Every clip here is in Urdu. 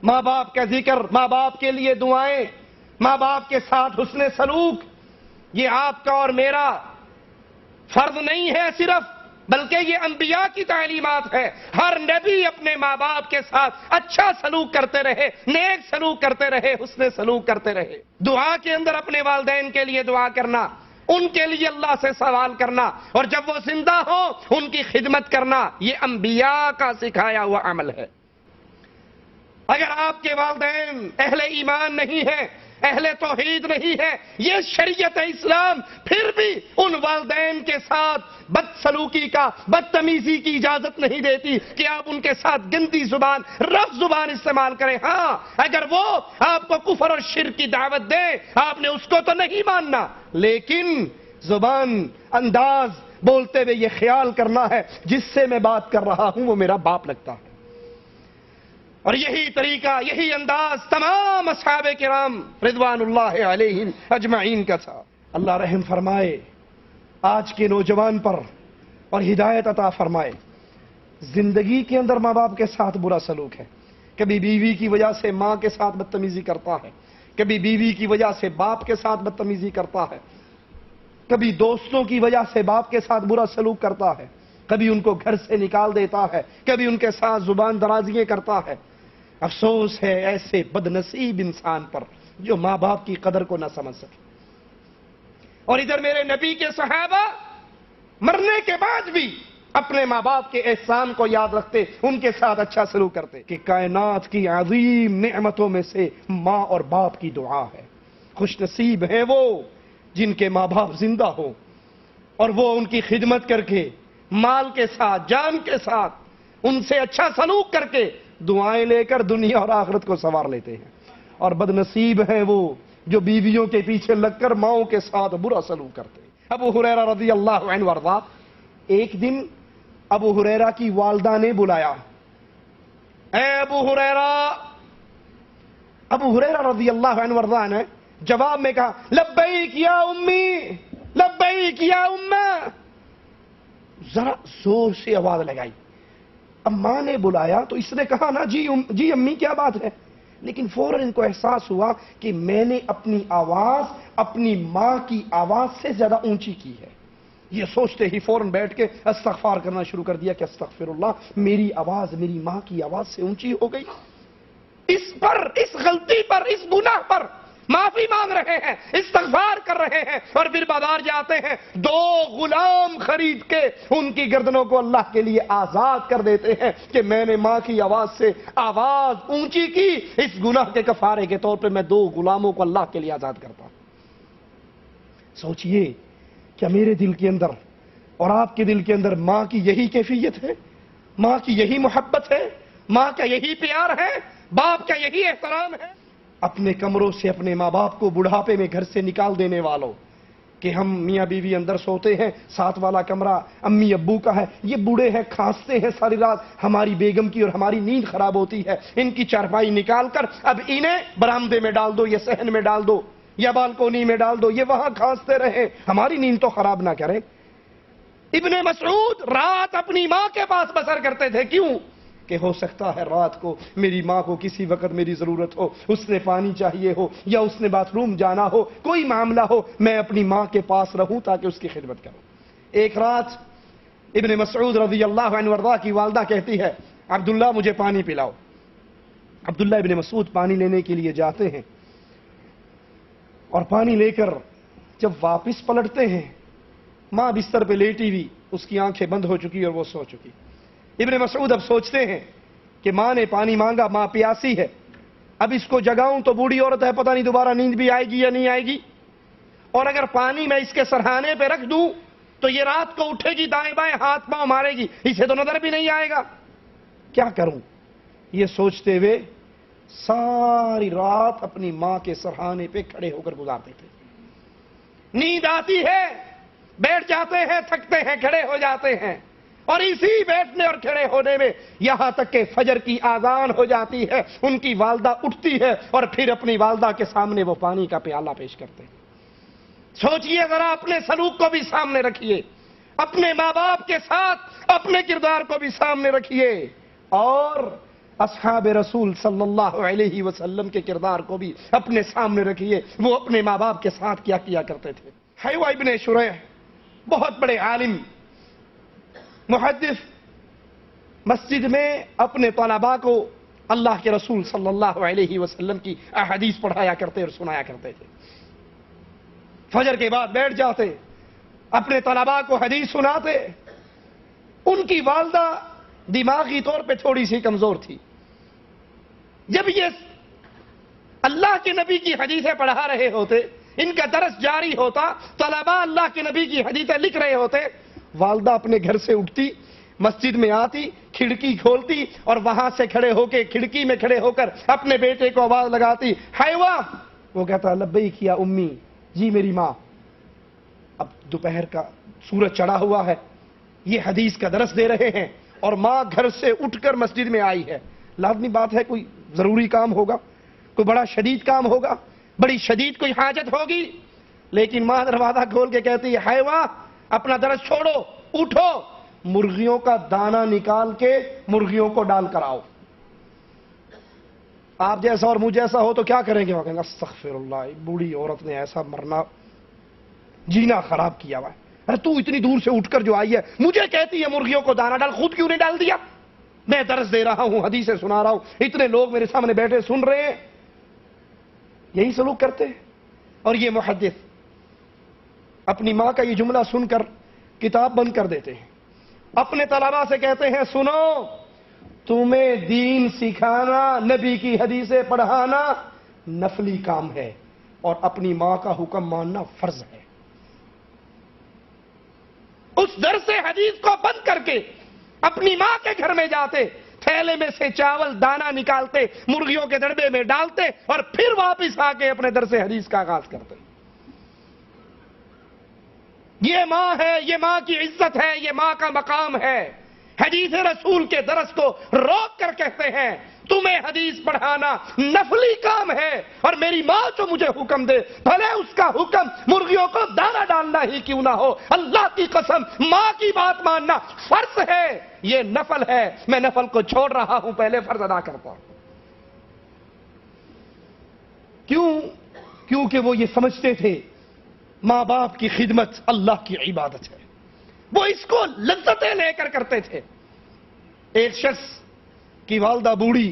ماں باپ کا ذکر، ماں باپ کے لیے دعائیں، ماں باپ کے ساتھ حسن سلوک، یہ آپ کا اور میرا فرض نہیں ہے صرف، بلکہ یہ انبیاء کی تعلیمات ہے۔ ہر نبی اپنے ماں باپ کے ساتھ اچھا سلوک کرتے رہے، نیک سلوک کرتے رہے، حسن سلوک کرتے رہے۔ دعا کے اندر اپنے والدین کے لیے دعا کرنا، ان کے لیے اللہ سے سوال کرنا، اور جب وہ زندہ ہو ان کی خدمت کرنا، یہ انبیاء کا سکھایا ہوا عمل ہے۔ اگر آپ کے والدین اہل ایمان نہیں ہیں، اہل توحید نہیں ہے، یہ شریعت اسلام پھر بھی ان والدین کے ساتھ بدسلوکی کا، بدتمیزی کی اجازت نہیں دیتی کہ آپ ان کے ساتھ گندی زبان، رف زبان استعمال کریں۔ ہاں، اگر وہ آپ کو کفر اور شرک کی دعوت دے، آپ نے اس کو تو نہیں ماننا، لیکن زبان، انداز بولتے ہوئے یہ خیال کرنا ہے جس سے میں بات کر رہا ہوں وہ میرا باپ لگتا ہے۔ اور یہی طریقہ، یہی انداز تمام اصحاب کرام رضوان اللہ علیہم اجمعین کا تھا۔ اللہ رحم فرمائے آج کے نوجوان پر اور ہدایت عطا فرمائے۔ زندگی کے اندر ماں باپ کے ساتھ برا سلوک ہے، کبھی بیوی کی وجہ سے ماں کے ساتھ بدتمیزی کرتا ہے، کبھی بیوی کی وجہ سے باپ کے ساتھ بدتمیزی کرتا ہے، کبھی دوستوں کی وجہ سے باپ کے ساتھ برا سلوک کرتا ہے، کبھی ان کو گھر سے نکال دیتا ہے، کبھی ان کے ساتھ زبان درازیاں کرتا ہے۔ افسوس ہے ایسے بد نصیب انسان پر جو ماں باپ کی قدر کو نہ سمجھ سکے۔ اور ادھر میرے نبی کے صحابہ مرنے کے بعد بھی اپنے ماں باپ کے احسان کو یاد رکھتے، ان کے ساتھ اچھا سلوک کرتے۔ کہ کائنات کی عظیم نعمتوں میں سے ماں اور باپ کی دعا ہے۔ خوش نصیب ہیں وہ جن کے ماں باپ زندہ ہوں اور وہ ان کی خدمت کر کے، مال کے ساتھ، جان کے ساتھ ان سے اچھا سلوک کر کے دعائیں لے کر دنیا اور آخرت کو سنوار لیتے ہیں۔ اور بد نصیب ہیں وہ جو بیویوں کے پیچھے لگ کر ماؤں کے ساتھ برا سلوک کرتے ہیں۔ ابو ہریرہ رضی اللہ عنہ وارضاہ، ایک دن ابو ہریرہ کی والدہ نے بلایا، اے ابو ہریرہ۔ ابو ہریرہ رضی اللہ عنہ وارضاہ نے جواب میں کہا، لبیک یا امی، لبیک یا امہ۔ ذرا زور سے آواز لگائی۔ اب ماں نے بلایا تو اس نے کہا نا جی امی کیا بات ہے، لیکن فوراً ان کو احساس ہوا کہ میں نے اپنی آواز اپنی ماں کی آواز سے زیادہ اونچی کی ہے۔ یہ سوچتے ہی فوراً بیٹھ کے استغفار کرنا شروع کر دیا کہ استغفر اللہ، میری آواز میری ماں کی آواز سے اونچی ہو گئی۔ اس غلطی پر، اس گناہ پر معافی مانگ رہے ہیں، استغفار کر رہے ہیں، اور پھر بازار جاتے ہیں، 2 غلام خرید کے ان کی گردنوں کو اللہ کے لیے آزاد کر دیتے ہیں کہ میں نے ماں کی آواز سے آواز اونچی کی، اس گناہ کے کفارے کے طور پہ میں 2 غلاموں کو اللہ کے لیے آزاد کرتا ہوں۔ سوچئے کیا میرے دل کے اندر اور آپ کے دل کے اندر ماں کی یہی کیفیت ہے؟ ماں کی یہی محبت ہے؟ ماں کا یہی پیار ہے؟ باپ کا یہی احترام ہے؟ اپنے کمروں سے اپنے ماں باپ کو بڑھاپے میں گھر سے نکال دینے والوں کہ ہم میاں بیوی اندر سوتے ہیں، ساتھ والا کمرہ امی ابو کا ہے، یہ بوڑھے ہیں، کھانستے ہیں ساری رات، ہماری بیگم کی اور ہماری نیند خراب ہوتی ہے، ان کی چارپائی نکال کر اب انہیں برآمدے میں ڈال دو یا صحن میں ڈال دو یا بالکونی میں ڈال دو، یہ وہاں کھانستے رہیں، ہماری نیند تو خراب نہ کریں۔ ابن مسعود رات اپنی ماں کے پاس بسر کرتے تھے، کیوں؟ کہ ہو سکتا ہے رات کو میری ماں کو کسی وقت میری ضرورت ہو، اس نے پانی چاہیے ہو یا اس نے باتھ روم جانا ہو، کوئی معاملہ ہو، میں اپنی ماں کے پاس رہوں تاکہ اس کی خدمت کروں۔ ایک رات ابن مسعود رضی اللہ عنہ وارضاہ کی والدہ کہتی ہے، عبداللہ مجھے پانی پلاؤ۔ عبداللہ ابن مسعود پانی لینے کے لیے جاتے ہیں اور پانی لے کر جب واپس پلٹتے ہیں، ماں بستر پہ لیٹی ہوئی، اس کی آنکھیں بند ہو چکی اور وہ سو چکی۔ ابن مسعود اب سوچتے ہیں کہ ماں نے پانی مانگا، ماں پیاسی ہے، اب اس کو جگاؤں تو بوڑھی عورت ہے، پتہ نہیں دوبارہ نیند بھی آئے گی یا نہیں آئے گی، اور اگر پانی میں اس کے سرہانے پہ رکھ دوں تو یہ رات کو اٹھے گی، دائیں بائیں ہاتھ پاؤں مارے گی، اسے تو نظر بھی نہیں آئے گا، کیا کروں؟ یہ سوچتے ہوئے ساری رات اپنی ماں کے سرہانے پہ کھڑے ہو کر گزارتے تھے۔ نیند آتی ہے، بیٹھ جاتے ہیں، تھکتے ہیں، کھڑے ہو جاتے ہیں، اور اسی بیٹھنے اور کھڑے ہونے میں یہاں تک کہ فجر کی آذان ہو جاتی ہے، ان کی والدہ اٹھتی ہے اور پھر اپنی والدہ کے سامنے وہ پانی کا پیالہ پیش کرتے ہیں۔ سوچئے ذرا، اپنے سلوک کو بھی سامنے رکھیے، اپنے ماں باپ کے ساتھ اپنے کردار کو بھی سامنے رکھیے، اور اصحاب رسول صلی اللہ علیہ وسلم کے کردار کو بھی اپنے سامنے رکھیے، وہ اپنے ماں باپ کے ساتھ کیا کیا کرتے تھے۔ حیوہ ابن شریح بہت بڑے عالم محدث، مسجد میں اپنے طلباء کو اللہ کے رسول صلی اللہ علیہ وسلم کی احادیث پڑھایا کرتے اور سنایا کرتے تھے۔ فجر کے بعد بیٹھ جاتے، اپنے طلباء کو حدیث سناتے۔ ان کی والدہ دماغی طور پہ تھوڑی سی کمزور تھی۔ جب یہ اللہ کے نبی کی حدیثیں پڑھا رہے ہوتے، ان کا درس جاری ہوتا، طلباء اللہ کے نبی کی حدیثیں لکھ رہے ہوتے، والدہ اپنے گھر سے اٹھتی، مسجد میں آتی، کھڑکی کھولتی اور وہاں سے کھڑے ہو کے کھڑکی میں کھڑے ہو کر اپنے بیٹے کو آواز لگاتی، حیوہ! وہ کہتا لبیک یا امی، جی میری ماں۔ اب دوپہر کا سورج چڑھا ہوا ہے، یہ حدیث کا درس دے رہے ہیں اور ماں گھر سے اٹھ کر مسجد میں آئی ہے۔ لازمی بات ہے کوئی ضروری کام ہوگا، کوئی بڑا شدید کام ہوگا، بڑی شدید کوئی حاجت ہوگی، لیکن ماں دروازہ کھول کے کہتی ہے حیوہ اپنا درس چھوڑو، اٹھو، مرغیوں کا دانہ نکال کے مرغیوں کو ڈال کر آؤ۔ آپ جیسا اور مجھ جیسا ہو تو کیا کریں گے؟ وہ کہیں گے استغفر اللہ، بوڑھی عورت نے ایسا مرنا جینا خراب کیا ہوا ہے، ارے تو اتنی دور سے اٹھ کر جو آئی ہے مجھے کہتی ہے مرغیوں کو دانہ ڈال، خود کیوں نہیں ڈال دیا؟ میں درس دے رہا ہوں، حدیثیں سنا رہا ہوں، اتنے لوگ میرے سامنے بیٹھے سن رہے ہیں۔ یہی سلوک کرتے ہیں۔ اور یہ محدث اپنی ماں کا یہ جملہ سن کر کتاب بند کر دیتے ہیں، اپنے طلباء سے کہتے ہیں سنو، تمہیں دین سکھانا، نبی کی حدیثیں پڑھانا نفلی کام ہے اور اپنی ماں کا حکم ماننا فرض ہے۔ اس درس حدیث کو بند کر کے اپنی ماں کے گھر میں جاتے، تھیلے میں سے چاول دانہ نکالتے، مرغیوں کے دڑبے میں ڈالتے اور پھر واپس آ کے اپنے درس حدیث کا آغاز کرتے۔ یہ ماں ہے، یہ ماں کی عزت ہے، یہ ماں کا مقام ہے۔ حدیث رسول کے درس کو روک کر کہتے ہیں تمہیں حدیث پڑھانا نفلی کام ہے اور میری ماں جو مجھے حکم دے، بھلے اس کا حکم مرغیوں کو دانہ ڈالنا ہی کیوں نہ ہو، اللہ کی قسم ماں کی بات ماننا فرض ہے، یہ نفل ہے، میں نفل کو چھوڑ رہا ہوں، پہلے فرض ادا کرتا ہوں۔ کیونکہ وہ یہ سمجھتے تھے ماں باپ کی خدمت اللہ کی عبادت ہے، وہ اس کو لذتیں لے کر کرتے تھے۔ ایک شخص کی والدہ بوڑھی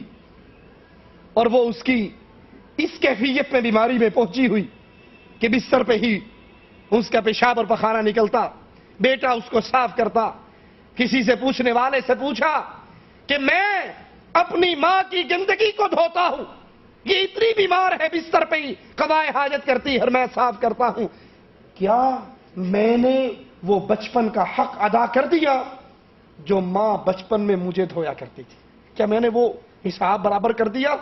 اور وہ اس کی اس کیفیت میں بیماری میں پہنچی ہوئی کہ بستر پہ ہی اس کا پیشاب اور پخانہ نکلتا، بیٹا اس کو صاف کرتا۔ کسی سے پوچھنے والے سے پوچھا کہ میں اپنی ماں کی گندگی کو دھوتا ہوں، یہ اتنی بیمار ہے بستر پہ ہی قضائے حاجت کرتی ہے اور میں صاف کرتا ہوں، کیا میں نے وہ بچپن کا حق ادا کر دیا جو ماں بچپن میں مجھے دھویا کرتی تھی؟ کیا میں نے وہ حساب برابر کر دیا؟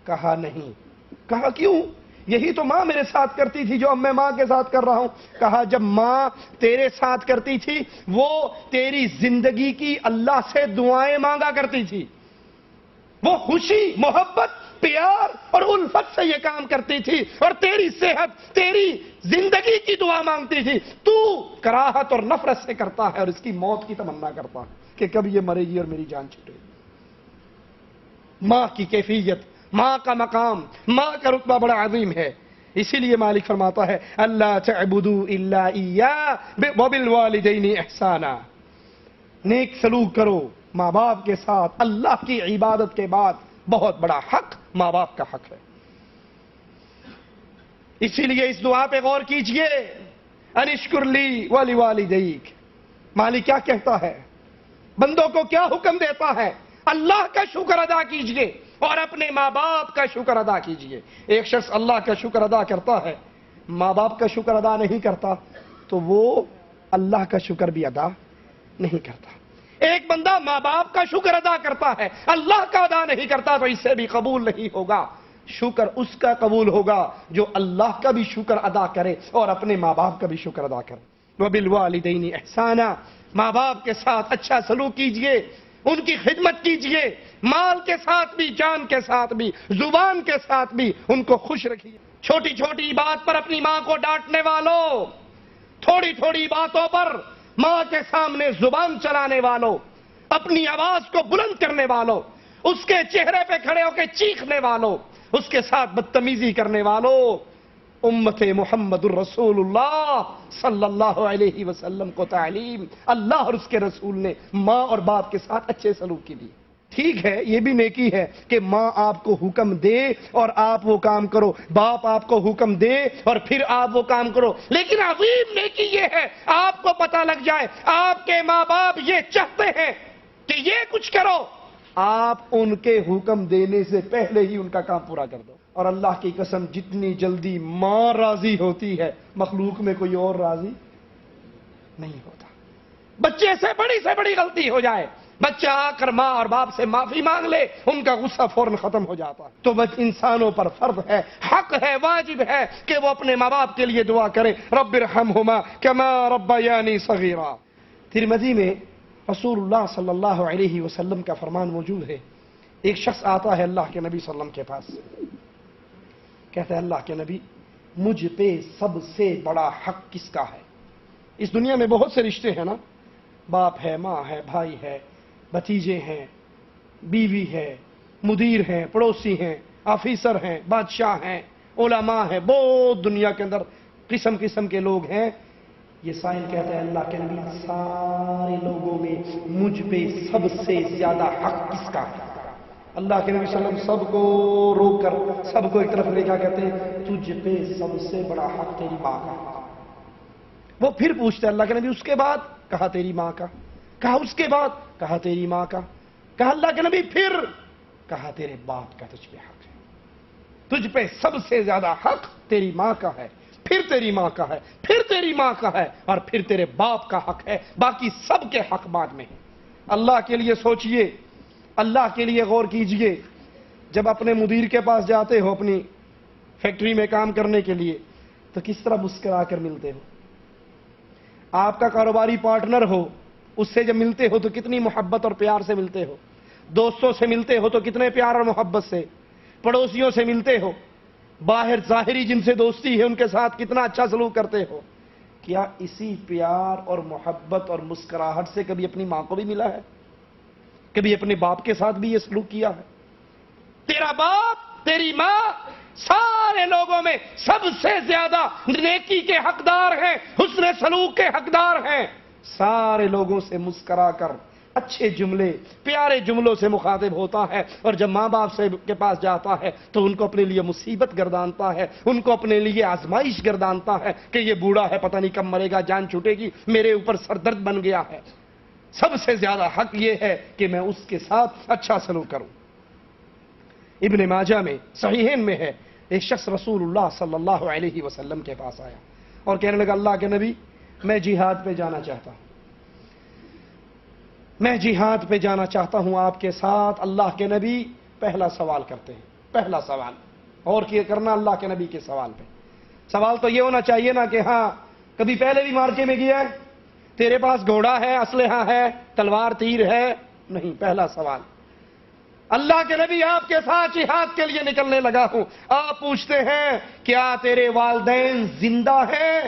کہا نہیں۔ کہا کیوں؟ یہی تو ماں میرے ساتھ کرتی تھی جو اب میں ماں کے ساتھ کر رہا ہوں۔ کہا جب ماں تیرے ساتھ کرتی تھی وہ تیری زندگی کی اللہ سے دعائیں مانگا کرتی تھی، وہ خوشی، محبت، پیار اور الفت سے یہ کام کرتی تھی اور تیری صحت، تیری زندگی کی دعا مانگتی تھی۔ تو کراہت اور نفرت سے کرتا ہے اور اس کی موت کی تمنا کرتا ہے کہ کب یہ مرے گی اور میری جان چھوٹے گی۔ ماں کی کیفیت، ماں کا مقام، ماں کا رتبہ بڑا عظیم ہے۔ اسی لیے مالک فرماتا ہے اللہ تعبدوا الا ایاہ وبالوالدین احسانا، نیک سلوک کرو ماں باپ کے ساتھ، اللہ کی عبادت کے بعد بہت بڑا حق ماں باپ کا حق ہے۔ اسی لیے اس دعا پہ غور کیجئے، ان اشکر لی ولوالدیک، مالک کیا کہتا ہے، بندوں کو کیا حکم دیتا ہے؟ اللہ کا شکر ادا کیجئے اور اپنے ماں باپ کا شکر ادا کیجئے۔ ایک شخص اللہ کا شکر ادا کرتا ہے، ماں باپ کا شکر ادا نہیں کرتا تو وہ اللہ کا شکر بھی ادا نہیں کرتا۔ ایک بندہ ماں باپ کا شکر ادا کرتا ہے، اللہ کا ادا نہیں کرتا تو اس سے بھی قبول نہیں ہوگا۔ شکر اس کا قبول ہوگا جو اللہ کا بھی شکر ادا کرے اور اپنے ماں باپ کا بھی شکر ادا کرے۔ وبالوالدین احسانا، ماں باپ کے ساتھ اچھا سلوک کیجئے، ان کی خدمت کیجئے، مال کے ساتھ بھی، جان کے ساتھ بھی، زبان کے ساتھ بھی ان کو خوش رکھیے۔ چھوٹی چھوٹی بات پر اپنی ماں کو ڈانٹنے والوں، تھوڑی تھوڑی باتوں پر ماں کے سامنے زبان چلانے والوں، اپنی آواز کو بلند کرنے والوں، اس کے چہرے پہ کھڑے ہو کے چیخنے والوں، اس کے ساتھ بدتمیزی کرنے والوں، امت محمد الرسول اللہ صلی اللہ علیہ وسلم کو تعلیم اللہ اور اس کے رسول نے ماں اور باپ کے ساتھ اچھے سلوک کی دی۔ ٹھیک ہے، یہ بھی نیکی ہے کہ ماں آپ کو حکم دے اور آپ وہ کام کرو، باپ آپ کو حکم دے اور پھر آپ وہ کام کرو، لیکن عظیم نیکی یہ ہے آپ کو پتہ لگ جائے آپ کے ماں باپ یہ چاہتے ہیں کہ یہ کچھ کرو، آپ ان کے حکم دینے سے پہلے ہی ان کا کام پورا کر دو۔ اور اللہ کی قسم جتنی جلدی ماں راضی ہوتی ہے مخلوق میں کوئی اور راضی نہیں ہوتا۔ بچے سے بڑی غلطی ہو جائے، بچہ آ کر ماں اور باپ سے معافی مانگ لے، ان کا غصہ فوراً ختم ہو جاتا ہے۔ تو بس انسانوں پر فرض ہے، حق ہے، واجب ہے کہ وہ اپنے ماں باپ کے لیے دعا کریں، رب ارحمہما کما ربیانی صغیرا۔ ترمذی میں رسول اللہ صلی اللہ علیہ وسلم کا فرمان موجود ہے، ایک شخص آتا ہے اللہ کے نبی صلی اللہ علیہ وسلم کے پاس، کہتا ہے اللہ کے نبی مجھ پہ سب سے بڑا حق کس کا ہے؟ اس دنیا میں بہت سے رشتے ہیں نا، باپ ہے، ماں ہے، بھائی ہے، بھتیجے ہیں، بیوی ہے، مدیر ہیں، پڑوسی ہیں، آفیسر ہیں، بادشاہ ہیں، علماء ہیں، بہت دنیا کے اندر قسم قسم کے لوگ ہیں۔ یہ سائل کہتا ہے اللہ کے نبی سارے لوگوں میں مجھ پہ سب سے زیادہ حق کس کا ہے؟ اللہ کے نبی صلی اللہ علیہ وسلم سب کو روک کر سب کو ایک طرف لے کیا کہتے ہیں تجھ پہ سب سے بڑا حق تیری ماں کا ہے۔ وہ پھر پوچھتے اللہ کے نبی اس کے بعد؟ کہا تیری ماں کا۔ کہا اس کے بعد؟ کہا تیری ماں کا۔ کہا اللہ کے نبی پھر؟ کہا تیرے باپ کا تجھ پہ حق ہے، تجھ پہ سب سے زیادہ حق تیری ماں کا ہے، پھر تیری ماں کا ہے، پھر تیری ماں کا ہے، اور پھر تیرے باپ کا حق ہے، باقی سب کے حق بعد میں ہے۔ اللہ کے لیے سوچئے، اللہ کے لیے غور کیجئے، جب اپنے مدیر کے پاس جاتے ہو اپنی فیکٹری میں کام کرنے کے لیے تو کس طرح مسکرا کر ملتے ہو؟ آپ کا کاروباری پارٹنر ہو، اس سے جب ملتے ہو تو کتنی محبت اور پیار سے ملتے ہو، دوستوں سے ملتے ہو تو کتنے پیار اور محبت سے، پڑوسیوں سے ملتے ہو، باہر ظاہری جن سے دوستی ہے ان کے ساتھ کتنا اچھا سلوک کرتے ہو۔ کیا اسی پیار اور محبت اور مسکراہٹ سے کبھی اپنی ماں کو بھی ملا ہے؟ کبھی اپنے باپ کے ساتھ بھی یہ سلوک کیا ہے؟ تیرا باپ، تیری ماں سارے لوگوں میں سب سے زیادہ نیکی کے حقدار ہیں، حسن سلوک کے حقدار ہیں۔ سارے لوگوں سے مسکرا کر اچھے جملے، پیارے جملوں سے مخاطب ہوتا ہے، اور جب ماں باپ سے کے پاس جاتا ہے تو ان کو اپنے لیے مصیبت گردانتا ہے، ان کو اپنے لیے آزمائش گردانتا ہے کہ یہ بوڑھا ہے، پتہ نہیں کب مرے گا، جان چھوٹے گی، میرے اوپر سر درد بن گیا ہے۔ سب سے زیادہ حق یہ ہے کہ میں اس کے ساتھ اچھا سلوک کروں۔ ابن ماجہ میں صحیحین میں ہے، ایک شخص رسول اللہ صلی اللہ علیہ وسلم کے پاس آیا اور کہنے لگا اللہ کے نبی میں جہاد پہ جانا چاہتا ہوں، میں جہاد پہ جانا چاہتا ہوں آپ کے ساتھ۔ اللہ کے نبی پہلا سوال کرتے ہیں، پہلا سوال اور کیا کرنا اللہ کے نبی کے سوال پہ؟ سوال تو یہ ہونا چاہیے نا کہ ہاں کبھی پہلے بھی مارکے میں گیا ہے، تیرے پاس گھوڑا ہے، اسلحہ ہے، تلوار تیر ہے؟ نہیں، پہلا سوال اللہ کے نبی آپ کے ساتھ جہاد کے لیے نکلنے لگا ہوں، آپ پوچھتے ہیں کیا تیرے والدین زندہ ہیں؟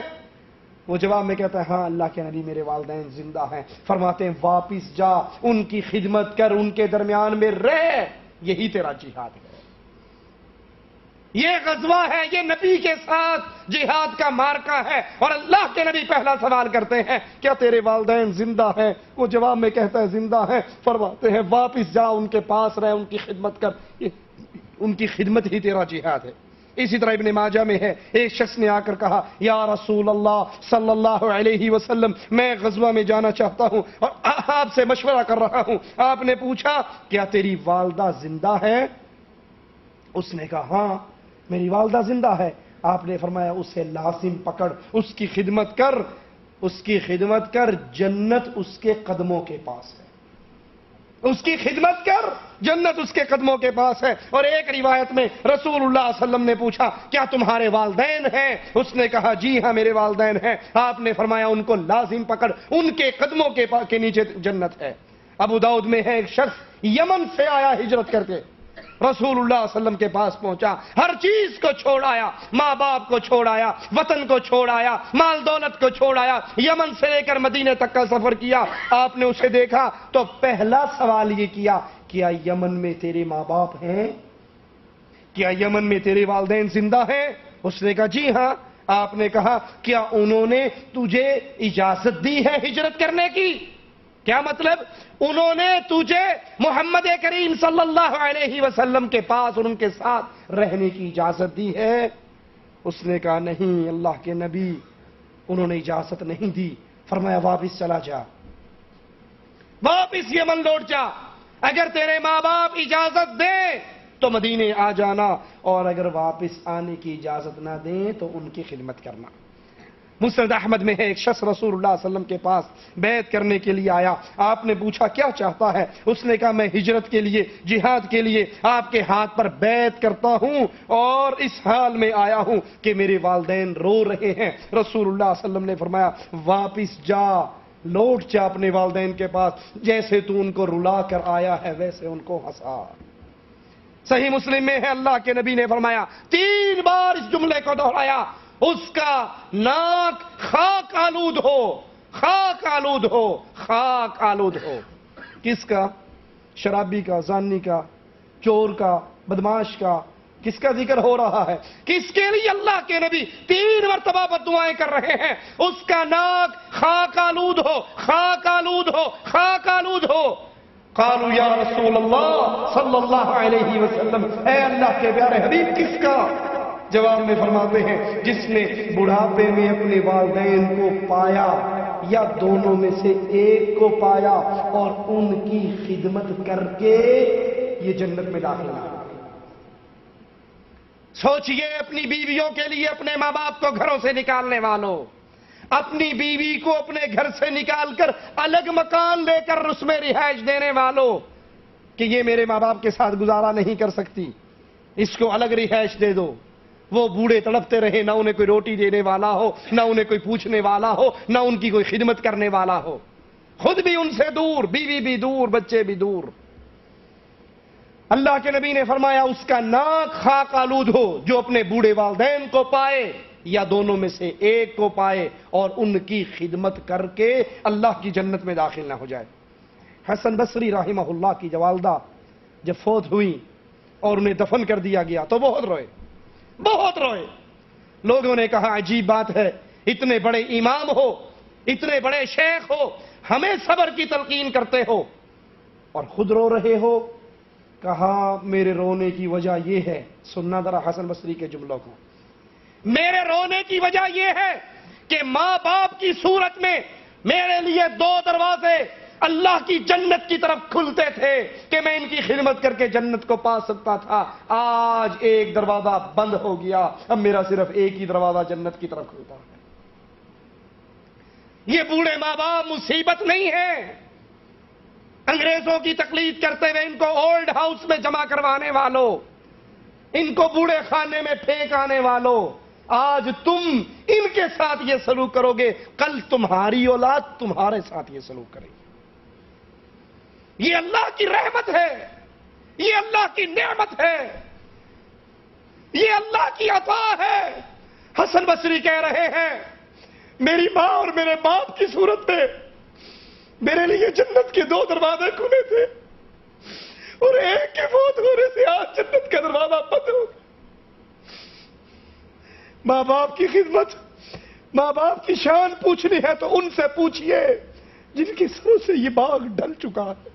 وہ جواب میں کہتا ہے ہاں اللہ کے نبی میرے والدین زندہ ہیں۔ فرماتے ہیں واپس جا، ان کی خدمت کر، ان کے درمیان میں رہ، یہی تیرا جہاد ہے، یہ غزوہ ہے، یہ نبی کے ساتھ جہاد کا مارکا ہے۔ اور اللہ کے نبی پہلا سوال کرتے ہیں کیا تیرے والدین زندہ ہیں؟ وہ جواب میں کہتا ہے زندہ ہیں۔ فرماتے ہیں واپس جا، ان کے پاس رہ، ان کی خدمت کر، ان کی خدمت ہی تیرا جہاد ہے۔ اسی طرح ابن ماجہ میں ہے، ایک شخص نے آ کر کہا یا رسول اللہ صلی اللہ علیہ وسلم میں غزوہ میں جانا چاہتا ہوں اور آپ سے مشورہ کر رہا ہوں۔ آپ نے پوچھا کیا تیری والدہ زندہ ہے؟ اس نے کہا ہاں میری والدہ زندہ ہے۔ آپ نے فرمایا اسے لازم پکڑ، اس کی خدمت کر، اس کی خدمت کر، جنت اس کے قدموں کے پاس ہے، اس کی خدمت کر، جنت اس کے قدموں کے پاس ہے۔ اور ایک روایت میں رسول اللہ صلی اللہ علیہ وسلم نے پوچھا کیا تمہارے والدین ہیں؟ اس نے کہا جی ہاں میرے والدین ہیں۔ آپ نے فرمایا ان کو لازم پکڑ، ان کے قدموں کے نیچے جنت ہے۔ ابو داؤد میں ہے ایک شخص یمن سے آیا ہجرت کر کے، رسول اللہ صلی اللہ علیہ وسلم کے پاس پہنچا، ہر چیز کو چھوڑ آیا، ماں باپ کو چھوڑ آیا، وطن کو چھوڑ آیا، مال دولت کو چھوڑ آیا، یمن سے لے کر مدینے تک کا سفر کیا۔ آپ نے اسے دیکھا تو پہلا سوال یہ کیا کیا یمن میں تیرے ماں باپ ہیں؟ کیا یمن میں تیرے والدین زندہ ہیں؟ اس نے کہا جی ہاں۔ آپ نے کہا کیا انہوں نے تجھے اجازت دی ہے ہجرت کرنے کی؟ کیا مطلب؟ انہوں نے تجھے محمد کریم صلی اللہ علیہ وسلم کے پاس اور ان کے ساتھ رہنے کی اجازت دی ہے؟ اس نے کہا نہیں اللہ کے نبی، انہوں نے اجازت نہیں دی۔ فرمایا واپس چلا جا، واپس یمن لوٹ جا، اگر تیرے ماں باپ اجازت دیں تو مدینے آ جانا، اور اگر واپس آنے کی اجازت نہ دیں تو ان کی خدمت کرنا۔ مسند احمد میں ہے ایک شخص رسول اللہ صلی اللہ علیہ وسلم کے پاس بیعت کرنے کے لیے آیا۔ آپ نے پوچھا کیا چاہتا ہے؟ اس نے کہا میں ہجرت کے لیے، جہاد کے لیے آپ کے ہاتھ پر بیعت کرتا ہوں، اور اس حال میں آیا ہوں کہ میرے والدین رو رہے ہیں۔ رسول اللہ صلی اللہ علیہ وسلم نے فرمایا واپس جا، لوٹ جا اپنے والدین کے پاس، جیسے تو ان کو رلا کر آیا ہے ویسے ان کو ہنسا۔ صحیح مسلم میں ہے اللہ کے نبی نے فرمایا 3 بار اس جملے کو دہرایا، اس کا ناک خاک آلود ہو، خاک آلود ہو، خاک آلود ہو۔ کس کا؟ شرابی کا، زانی کا، چور کا، بدماش کا، کس کا ذکر ہو رہا ہے؟ کس کے لیے اللہ کے نبی 3 مرتبہ بددعائیں کر رہے ہیں؟ اس کا ناک خاک آلود ہو، خاک آلود ہو، خاک آلود ہو۔ قالوا یا رسول اللہ صلی اللہ علیہ وسلم، اے اللہ کے پیارے حبیب کس کا؟ جواب میں فرماتے ہیں جس نے بڑھاپے میں اپنے والدین کو پایا یا دونوں میں سے ایک کو پایا اور ان کی خدمت کر کے یہ جنت میں داخل ہوا۔ سوچئے اپنی بیویوں کے لیے اپنے ماں باپ کو گھروں سے نکالنے والوں، اپنی بیوی کو اپنے گھر سے نکال کر الگ مکان لے کر اس میں رہائش دینے والوں، کہ یہ میرے ماں باپ کے ساتھ گزارا نہیں کر سکتی، اس کو الگ رہائش دے دو۔ وہ بوڑھے تڑپتے رہے، نہ انہیں کوئی روٹی دینے والا ہو، نہ انہیں کوئی پوچھنے والا ہو، نہ ان کی کوئی خدمت کرنے والا ہو، خود بھی ان سے دور، بیوی بھی دور، بچے بھی دور۔ اللہ کے نبی نے فرمایا اس کا ناک خاک آلود ہو جو اپنے بوڑھے والدین کو پائے یا دونوں میں سے ایک کو پائے اور ان کی خدمت کر کے اللہ کی جنت میں داخل نہ ہو جائے۔ حسن بصری رحمہ اللہ کی جو والدہ جب فوت ہوئی اور انہیں دفن کر دیا گیا تو بہت روئے، بہت روئے۔ لوگوں نے کہا عجیب بات ہے، اتنے بڑے امام ہو، اتنے بڑے شیخ ہو، ہمیں صبر کی تلقین کرتے ہو اور خود رو رہے ہو۔ کہا میرے رونے کی وجہ یہ ہے، سننا ذرا حسن بصری کے جملوں کو، میرے رونے کی وجہ یہ ہے کہ ماں باپ کی صورت میں میرے لیے 2 دروازے اللہ کی جنت کی طرف کھلتے تھے کہ میں ان کی خدمت کر کے جنت کو پا سکتا تھا، آج ایک دروازہ بند ہو گیا، اب میرا صرف ایک ہی دروازہ جنت کی طرف کھلتا ہے۔ یہ بوڑھے ماں باپ مصیبت نہیں ہے، انگریزوں کی تقلید کرتے ہوئے ان کو اولڈ ہاؤس میں جمع کروانے والوں، ان کو بوڑھے خانے میں پھینک آنے والوں، آج تم ان کے ساتھ یہ سلوک کرو گے، کل تمہاری اولاد تمہارے ساتھ یہ سلوک کرے گی۔ یہ اللہ کی رحمت ہے، یہ اللہ کی نعمت ہے، یہ اللہ کی عطا ہے۔ حسن بصری کہہ رہے ہیں میری ماں اور میرے باپ کی صورت میں میرے لیے جنت کے 2 دروازے کھلے تھے اور ایک کے فوت ہونے سے آج جنت کا دروازہ بند ہو گیا۔ ماں باپ کی خدمت، ماں باپ کی شان پوچھنی ہے تو ان سے پوچھئے جن کے سروں سے یہ باغ ڈھل چکا ہے،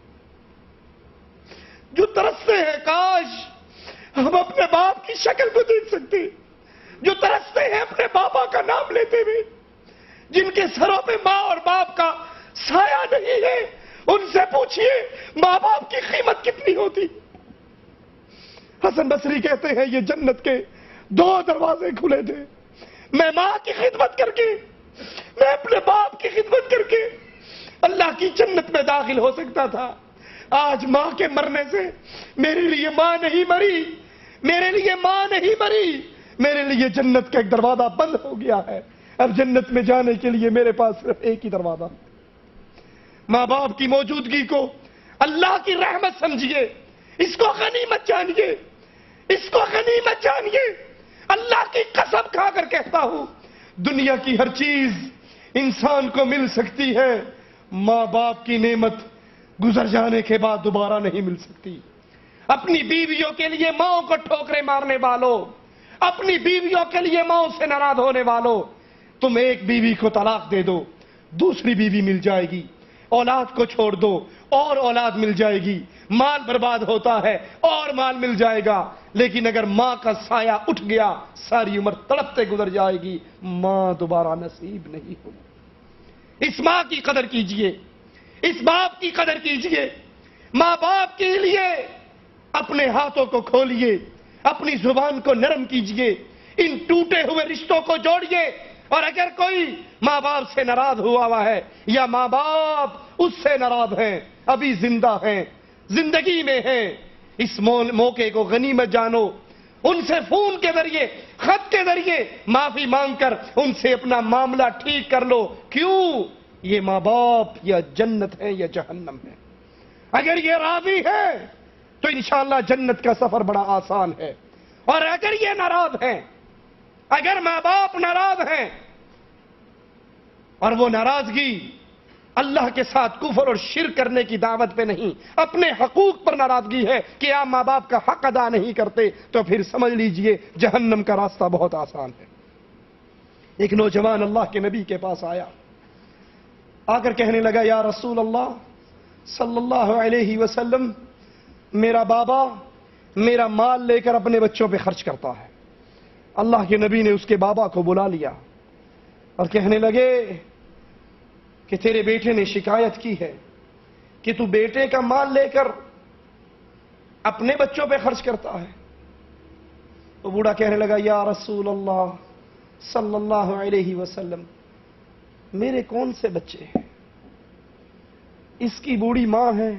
جو ترستے ہیں کاش ہم اپنے باپ کی شکل کو دیکھ سکتے، جو ترستے ہیں اپنے بابا کا نام لیتے ہوئے، جن کے سروں پہ ماں اور باپ کا سایہ نہیں ہے، ان سے پوچھئے ماں باپ کی قیمت کتنی ہوتی۔ حسن بصری کہتے ہیں یہ جنت کے 2 دروازے کھلے تھے، میں ماں کی خدمت کر کے، میں اپنے باپ کی خدمت کر کے اللہ کی جنت میں داخل ہو سکتا تھا۔ آج ماں کے مرنے سے میرے لیے ماں نہیں مری، میرے لیے ماں نہیں مری، میرے لیے جنت کا ایک دروازہ بند ہو گیا ہے۔ اب جنت میں جانے کے لیے میرے پاس صرف ایک ہی دروازہ۔ ماں باپ کی موجودگی کو اللہ کی رحمت سمجھیے، اس کو غنیمت جانیے، اس کو غنیمت جانیے۔ اللہ کی قسم کھا کر کہتا ہوں دنیا کی ہر چیز انسان کو مل سکتی ہے، ماں باپ کی نعمت گزر جانے کے بعد دوبارہ نہیں مل سکتی۔ اپنی بیویوں کے لیے ماؤں کو ٹھوکریں مارنے والوں، اپنی بیویوں کے لیے ماؤں سے ناراض ہونے والوں، تم ایک بیوی کو طلاق دے دو، دوسری بیوی مل جائے گی، اولاد کو چھوڑ دو اور اولاد مل جائے گی، مال برباد ہوتا ہے اور مال مل جائے گا، لیکن اگر ماں کا سایہ اٹھ گیا ساری عمر تڑپتے گزر جائے گی، ماں دوبارہ نصیب نہیں ہوگی۔ اس ماں کی قدر کیجئے، اس باپ کی قدر کیجئے۔ ماں باپ کے لیے اپنے ہاتھوں کو کھولیے، اپنی زبان کو نرم کیجئے، ان ٹوٹے ہوئے رشتوں کو جوڑیے، اور اگر کوئی ماں باپ سے ناراض ہوا ہے یا ماں باپ اس سے ناراض ہیں، ابھی زندہ ہیں، زندگی میں ہیں، اس موقع کو غنیمت جانو، ان سے فون کے ذریعے، خط کے ذریعے معافی مانگ کر ان سے اپنا معاملہ ٹھیک کر لو۔ کیوں؟ یہ ماں باپ یا جنت ہے یا جہنم ہے۔ اگر یہ راضی ہے تو انشاءاللہ جنت کا سفر بڑا آسان ہے، اور اگر یہ ناراض ہیں، اگر ماں باپ ناراض ہیں، اور وہ ناراضگی اللہ کے ساتھ کفر اور شرک کرنے کی دعوت پہ نہیں، اپنے حقوق پر ناراضگی ہے کہ آپ ماں باپ کا حق ادا نہیں کرتے، تو پھر سمجھ لیجئے جہنم کا راستہ بہت آسان ہے۔ ایک نوجوان اللہ کے نبی کے پاس آیا، آ کر کہنے لگا، یا رسول اللہ صلی اللہ علیہ وسلم، میرا بابا میرا مال لے کر اپنے بچوں پہ خرچ کرتا ہے۔ اللہ کے نبی نے اس کے بابا کو بلا لیا اور کہنے لگے کہ تیرے بیٹے نے شکایت کی ہے کہ تو بیٹے کا مال لے کر اپنے بچوں پہ خرچ کرتا ہے۔ تو بوڑھا کہنے لگا، یا رسول اللہ صلی اللہ علیہ وسلم، میرے کون سے بچے ہیں؟ اس کی بوڑھی ماں ہے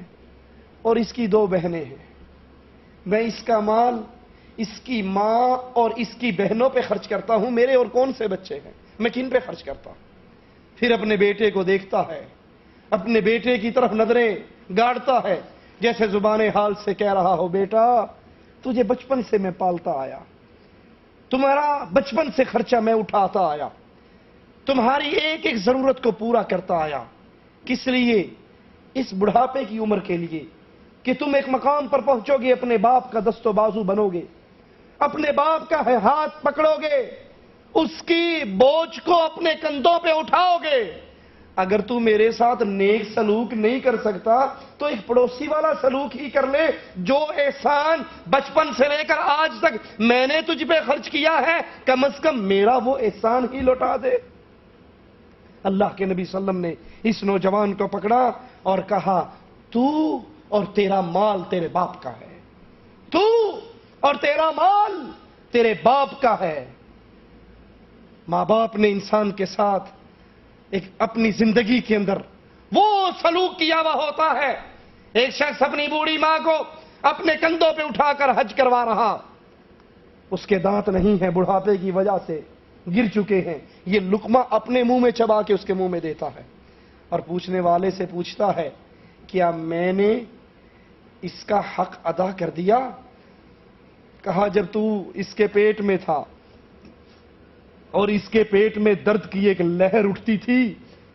اور اس کی 2 بہنیں ہیں، میں اس کا مال اس کی ماں اور اس کی بہنوں پہ خرچ کرتا ہوں، میرے اور کون سے بچے ہیں، میں کن پہ خرچ کرتا ہوں؟ پھر اپنے بیٹے کو دیکھتا ہے، اپنے بیٹے کی طرف نظریں گاڑتا ہے، جیسے زبان حال سے کہہ رہا ہو، بیٹا تجھے بچپن سے میں پالتا آیا، تمہارا بچپن سے خرچہ میں اٹھاتا آیا، تمہاری ایک ایک ضرورت کو پورا کرتا آیا، کس لیے؟ اس بڑھاپے کی عمر کے لیے کہ تم ایک مقام پر پہنچو گے، اپنے باپ کا دست و بازو بنو گے، اپنے باپ کا ہاتھ پکڑو گے، اس کی بوجھ کو اپنے کندھوں پہ اٹھاؤ گے۔ اگر تو میرے ساتھ نیک سلوک نہیں کر سکتا تو ایک پڑوسی والا سلوک ہی کر لے، جو احسان بچپن سے لے کر آج تک میں نے تجھ پہ خرچ کیا ہے، کم از کم میرا وہ احسان ہی لوٹا دے۔ اللہ کے نبی صلی اللہ علیہ وسلم نے اس نوجوان کو پکڑا اور کہا، تو اور تیرا مال تیرے باپ کا ہے، تو اور تیرا مال تیرے باپ کا ہے۔ ماں باپ نے انسان کے ساتھ ایک اپنی زندگی کے اندر وہ سلوک کیا ہوا ہوتا ہے۔ ایک شخص اپنی بوڑھی ماں کو اپنے کندھوں پہ اٹھا کر حج کروا رہا، اس کے دانت نہیں ہیں، بڑھاپے کی وجہ سے گر چکے ہیں، یہ لقمہ اپنے منہ میں چبا کے اس کے منہ میں دیتا ہے، اور پوچھنے والے سے پوچھتا ہے، کیا میں نے اس کا حق ادا کر دیا؟ کہا، جب تو اس کے پیٹ میں تھا اور اس کے پیٹ میں درد کی ایک لہر اٹھتی تھی،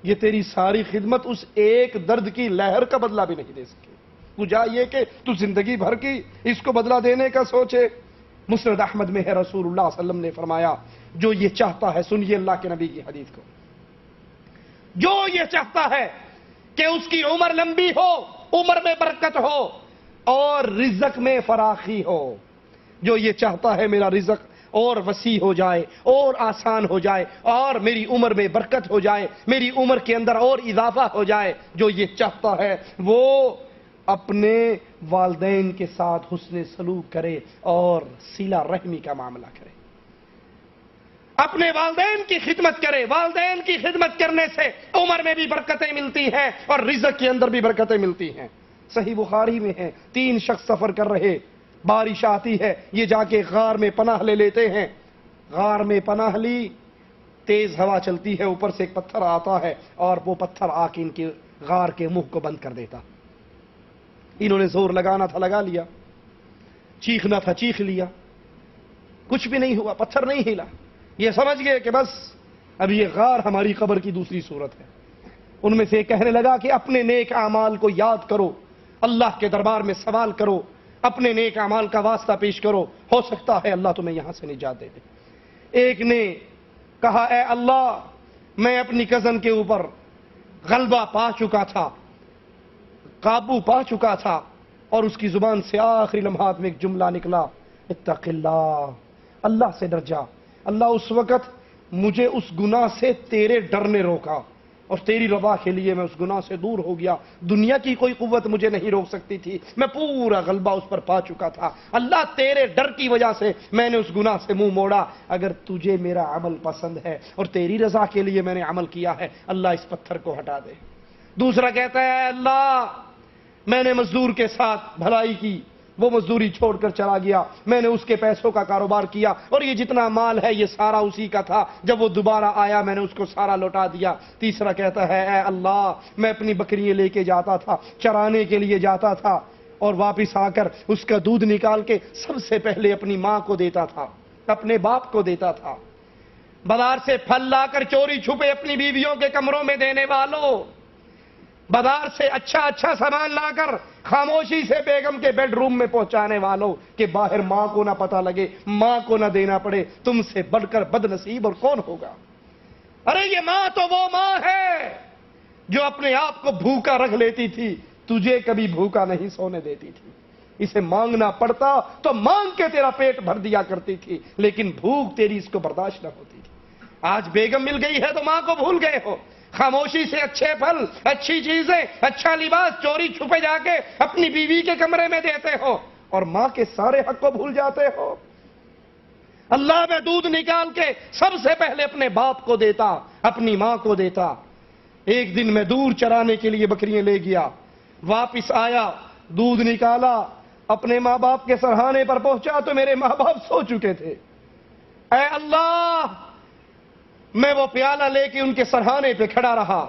یہ تیری ساری خدمت اس ایک درد کی لہر کا بدلہ بھی نہیں دے سکی، تجھا یہ کہ تو زندگی بھر کی اس کو بدلہ دینے کا سوچے۔ مسند احمد میں ہے، رسول اللہ صلی اللہ علیہ وسلم نے فرمایا، جو یہ چاہتا ہے، سنیے اللہ کے نبی کی حدیث کو، جو یہ چاہتا ہے کہ اس کی عمر لمبی ہو، عمر میں برکت ہو اور رزق میں فراخی ہو، جو یہ چاہتا ہے میرا رزق اور وسیع ہو جائے اور آسان ہو جائے اور میری عمر میں برکت ہو جائے، میری عمر کے اندر اور اضافہ ہو جائے، جو یہ چاہتا ہے وہ اپنے والدین کے ساتھ حسن سلوک کرے اور صلہ رحمی کا معاملہ کرے، اپنے والدین کی خدمت کرے۔ والدین کی خدمت کرنے سے عمر میں بھی برکتیں ملتی ہیں اور رزق کے اندر بھی برکتیں ملتی ہیں۔ صحیح بخاری میں ہے، 3 شخص سفر کر رہے، بارش آتی ہے، یہ جا کے غار میں پناہ لے لیتے ہیں، غار میں پناہ لی، تیز ہوا چلتی ہے، اوپر سے ایک پتھر آتا ہے اور وہ پتھر آ کے ان کے غار کے منہ کو بند کر دیتا۔ انہوں نے زور لگانا تھا لگا لیا، چیخنا تھا چیخ لیا، کچھ بھی نہیں ہوا، پتھر نہیں ہلا۔ یہ سمجھ گئے کہ بس اب یہ غار ہماری قبر کی دوسری صورت ہے۔ ان میں سے کہنے لگا کہ اپنے نیک اعمال کو یاد کرو، اللہ کے دربار میں سوال کرو، اپنے نیک اعمال کا واسطہ پیش کرو، ہو سکتا ہے اللہ تمہیں یہاں سے نجات دے دے۔ ایک نے کہا اے اللہ، میں اپنی کزن کے اوپر غلبہ پا چکا تھا، قابو پا چکا تھا، اور اس کی زبان سے آخری لمحات میں ایک جملہ نکلا، اتق اللہ، اللہ سے ڈر جا۔ اللہ اس وقت مجھے اس گناہ سے تیرے ڈر نے روکا، اور تیری رضا کے لیے میں اس گناہ سے دور ہو گیا۔ دنیا کی کوئی قوت مجھے نہیں روک سکتی تھی، میں پورا غلبہ اس پر پا چکا تھا۔ اللہ تیرے ڈر کی وجہ سے میں نے اس گناہ سے منہ موڑا۔ اگر تجھے میرا عمل پسند ہے اور تیری رضا کے لیے میں نے عمل کیا ہے، اللہ اس پتھر کو ہٹا دے۔ دوسرا کہتا ہے اے اللہ، میں نے مزدور کے ساتھ بھلائی کی، وہ مزدوری چھوڑ کر چلا گیا، میں نے اس کے پیسوں کا کاروبار کیا، اور یہ جتنا مال ہے یہ سارا اسی کا تھا، جب وہ دوبارہ آیا میں نے اس کو سارا لوٹا دیا۔ تیسرا کہتا ہے اے اللہ، میں اپنی بکریاں لے کے جاتا تھا، چرانے کے لیے جاتا تھا، اور واپس آ کر اس کا دودھ نکال کے سب سے پہلے اپنی ماں کو دیتا تھا، اپنے باپ کو دیتا تھا۔ بازار سے پھل لا کر چوری چھپے اپنی بیویوں کے کمروں میں دینے والوں، بازار سے اچھا سامان لا کر خاموشی سے بیگم کے بیڈ روم میں پہنچانے والوں، کہ باہر ماں کو نہ پتہ لگے، ماں کو نہ دینا پڑے، تم سے بڑھ کر بد نصیب اور کون ہوگا؟ ارے یہ ماں تو وہ ماں ہے جو اپنے آپ کو بھوکا رکھ لیتی تھی، تجھے کبھی بھوکا نہیں سونے دیتی تھی۔ اسے مانگنا پڑتا تو مانگ کے تیرا پیٹ بھر دیا کرتی تھی، لیکن بھوک تیری اس کو برداشت نہ ہوتی تھی۔ آج بیگم مل گئی ہے تو ماں کو بھول گئے ہو۔ خاموشی سے اچھے پھل، اچھی چیزیں، اچھا لباس چوری چھپے جا کے اپنی بیوی کے کمرے میں دیتے ہو، اور ماں کے سارے حق کو بھول جاتے ہو۔ اللہ میں دودھ نکال کے سب سے پہلے اپنے باپ کو دیتا، اپنی ماں کو دیتا۔ ایک دن میں دور چرانے کے لیے بکریاں لے گیا، واپس آیا، دودھ نکالا، اپنے ماں باپ کے سرہانے پر پہنچا تو میرے ماں باپ سو چکے تھے۔ اے اللہ، میں وہ پیالہ لے کے ان کے سرہانے پہ کھڑا رہا،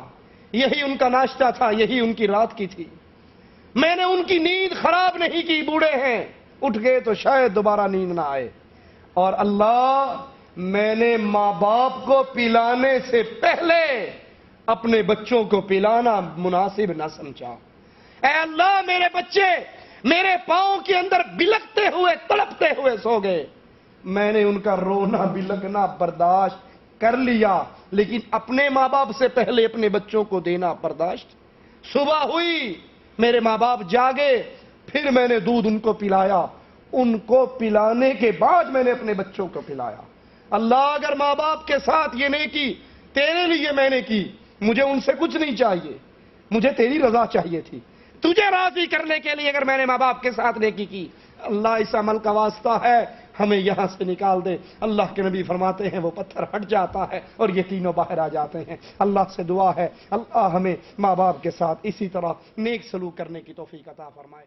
یہی ان کا ناشتہ تھا، یہی ان کی رات کی تھی۔ میں نے ان کی نیند خراب نہیں کی، بوڑھے ہیں، اٹھ گئے تو شاید دوبارہ نیند نہ آئے۔ اور اللہ، میں نے ماں باپ کو پلانے سے پہلے اپنے بچوں کو پلانا مناسب نہ سمجھا۔ اے اللہ، میرے بچے میرے پاؤں کے اندر بلکتے ہوئے تڑپتے ہوئے سو گئے، میں نے ان کا رونا بلکنا برداشت کر لیا، لیکن اپنے ماں باپ سے پہلے اپنے بچوں کو دینا برداشت۔ صبح ہوئی، میرے ماں باپ جاگے، پھر میں نے دودھ ان کو پلایا، ان کو پلانے کے بعد میں نے اپنے بچوں کو پلایا۔ اللہ، اگر ماں باپ کے ساتھ یہ نیکی تیرے لیے میں نے کی، مجھے ان سے کچھ نہیں چاہیے، مجھے تیری رضا چاہیے تھی۔ تجھے راضی کرنے کے لیے اگر میں نے ماں باپ کے ساتھ نیکی کی، اللہ اس عمل کا واسطہ ہے ہمیں یہاں سے نکال دے۔ اللہ کے نبی فرماتے ہیں وہ پتھر ہٹ جاتا ہے اور یہ تینوں باہر آ جاتے ہیں۔ اللہ سے دعا ہے اللہ ہمیں ماں باپ کے ساتھ اسی طرح نیک سلوک کرنے کی توفیق عطا فرمائے۔